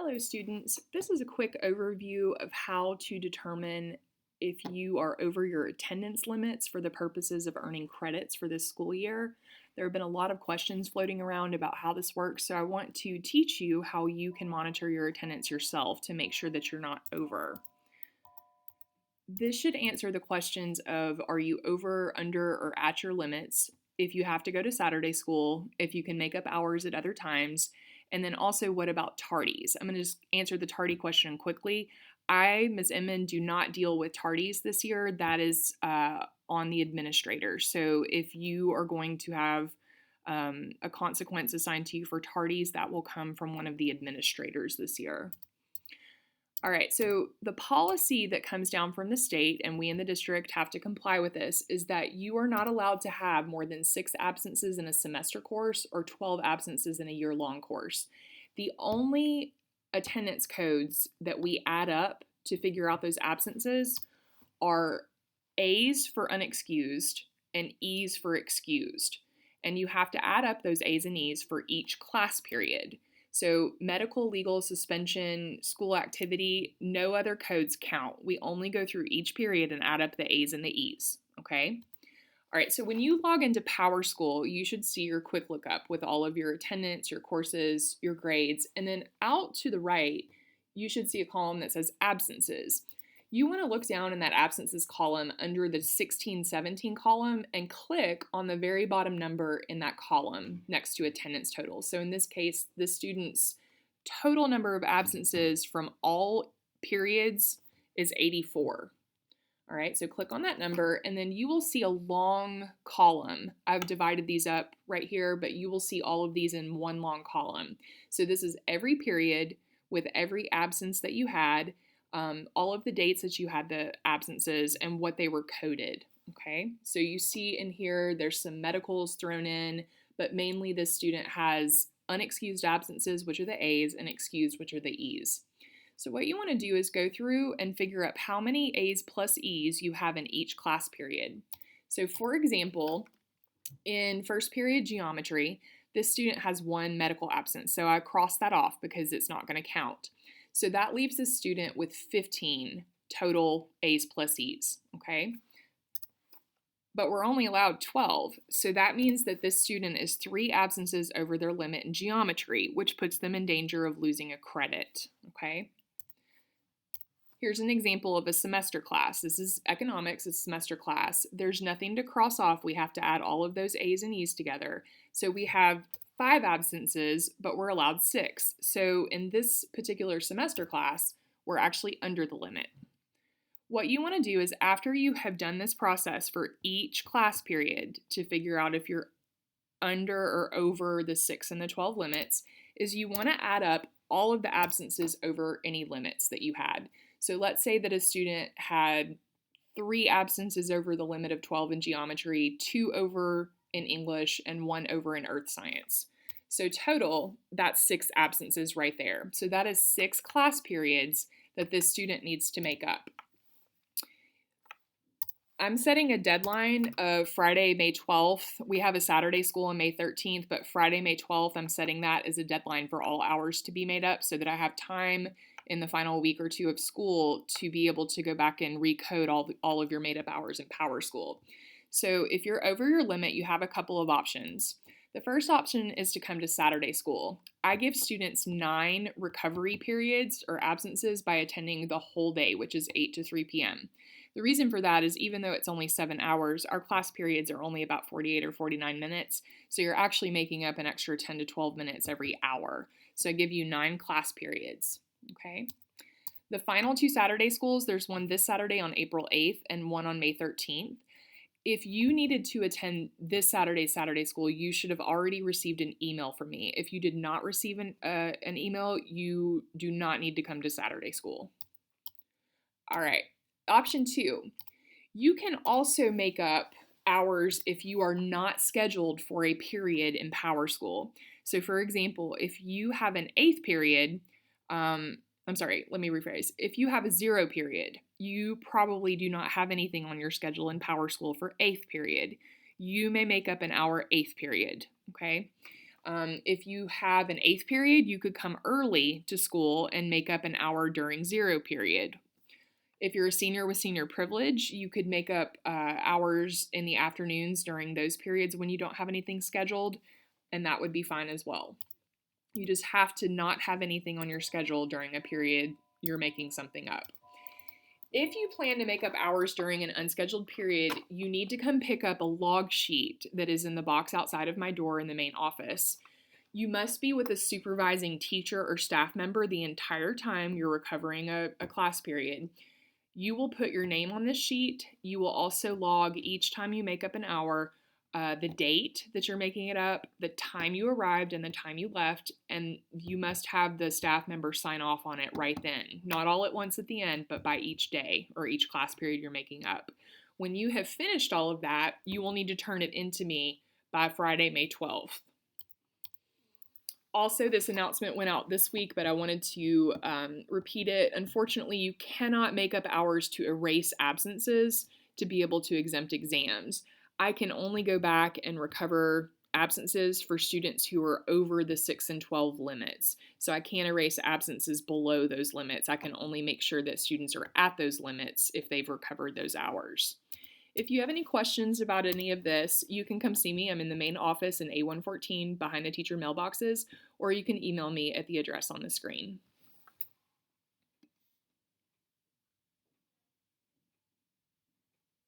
Hello students, this is a quick overview of how to determine if you are over your attendance limits for the purposes of earning credits for this school year. There have been a lot of questions floating around about how this works, so I want to teach you how you can monitor your attendance yourself to make sure that you're not over. This should answer the questions of are you over, under, or at your limits, if you have to go to Saturday school, if you can make up hours at other times, and then also what about tardies? I'm going to just answer the tardy question quickly. I, Ms. Inman, do not deal with tardies this year. That is on the administrator. So if you are going to have a consequence assigned to you for tardies, that will come from one of the administrators this year. All right, so the policy that comes down from the state, and we in the district have to comply with this, is that you are not allowed to have more than 6 absences in a semester course or 12 absences in a year-long course. The only attendance codes that we add up to figure out those absences are A's for unexcused and E's for excused. And you have to add up those A's and E's for each class period. So medical, legal, suspension, school activity, no other codes count. We only go through each period and add up the A's and the E's, okay? All right, so when you log into PowerSchool, you should see your quick lookup with all of your attendance, your courses, your grades, and then out to the right, you should see a column that says absences. You want to look down in that absences column under the 1617 column and click on the very bottom number in that column next to attendance total. So in this case, the student's total number of absences from all periods is 84. All right, so click on that number and then you will see a long column. I've divided these up right here, but you will see all of these in one long column. So this is every period with every absence that you had, all of the dates that you had the absences and what they were coded, okay? So you see in here there's some medicals thrown in, but mainly this student has unexcused absences, which are the A's, and excused, which are the E's. So what you want to do is go through and figure out how many A's plus E's you have in each class period. So for example, in first period geometry, this student has 1 medical absence, so I crossed that off because it's not going to count. So that leaves this student with 15 total A's plus E's, okay? But we're only allowed 12, so that means that this student is 3 absences over their limit in geometry, which puts them in danger of losing a credit, okay? Here's an example of a semester class. This is economics, it's a semester class. There's nothing to cross off. We have to add all of those A's and E's together. So we have 5 absences, but we're allowed 6. So in this particular semester class, we're actually under the limit. What you want to do is after you have done this process for each class period to figure out if you're under or over the 6 and the 12 limits, is you want to add up all of the absences over any limits that you had. So let's say that a student had 3 absences over the limit of 12 in geometry, 2 over in English, and 1 over in earth science. So total, that's 6 absences right there. So that is 6 class periods that this student needs to make up. I'm setting a deadline of Friday, May 12th. We have a Saturday school on May 13th, but Friday, May 12th, I'm setting that as a deadline for all hours to be made up so that I have time in the final week or 2 of school to be able to go back and recode all of your made up hours in PowerSchool. So if you're over your limit, you have a couple of options. The first option is to come to Saturday school. I give students 9 recovery periods or absences by attending the whole day, which is 8 to 3 p.m. The reason for that is even though it's only 7 hours, our class periods are only about 48 or 49 minutes, so you're actually making up an extra 10 to 12 minutes every hour. So I give you 9 class periods, okay? The final 2 Saturday schools, there's one this Saturday on April 8th and one on May 13th. If you needed to attend this Saturday school, you should have already received an email from me. If you did not receive an email, you do not need to come to Saturday school. All right. Option 2, you can also make up hours if you are not scheduled for a period in PowerSchool. So for example, if you have an 8th period, let me rephrase. If you have a 0 period, you probably do not have anything on your schedule in PowerSchool for 8th period. You may make up an hour 8th period, okay? If you have an eighth period, you could come early to school and make up an hour during zero period. If you're a senior with senior privilege, you could make up hours in the afternoons during those periods when you don't have anything scheduled, and that would be fine as well. You just have to not have anything on your schedule during a period you're making something up. If you plan to make up hours during an unscheduled period, you need to come pick up a log sheet that is in the box outside of my door in the main office. You must be with a supervising teacher or staff member the entire time you're recovering a class period. You will put your name on this sheet. You will also log each time you make up an hour, the date that you're making it up, the time you arrived, and the time you left, and you must have the staff member sign off on it right then. Not all at once at the end, but by each day or each class period you're making up. When you have finished all of that, you will need to turn it into me by Friday, May 12th. Also, this announcement went out this week, but I wanted to repeat it. Unfortunately, you cannot make up hours to erase absences to be able to exempt exams. I can only go back and recover absences for students who are over the 6 and 12 limits. So I can't erase absences below those limits. I can only make sure that students are at those limits if they've recovered those hours. If you have any questions about any of this, you can come see me. I'm in the main office in A114 behind the teacher mailboxes, or you can email me at the address on the screen.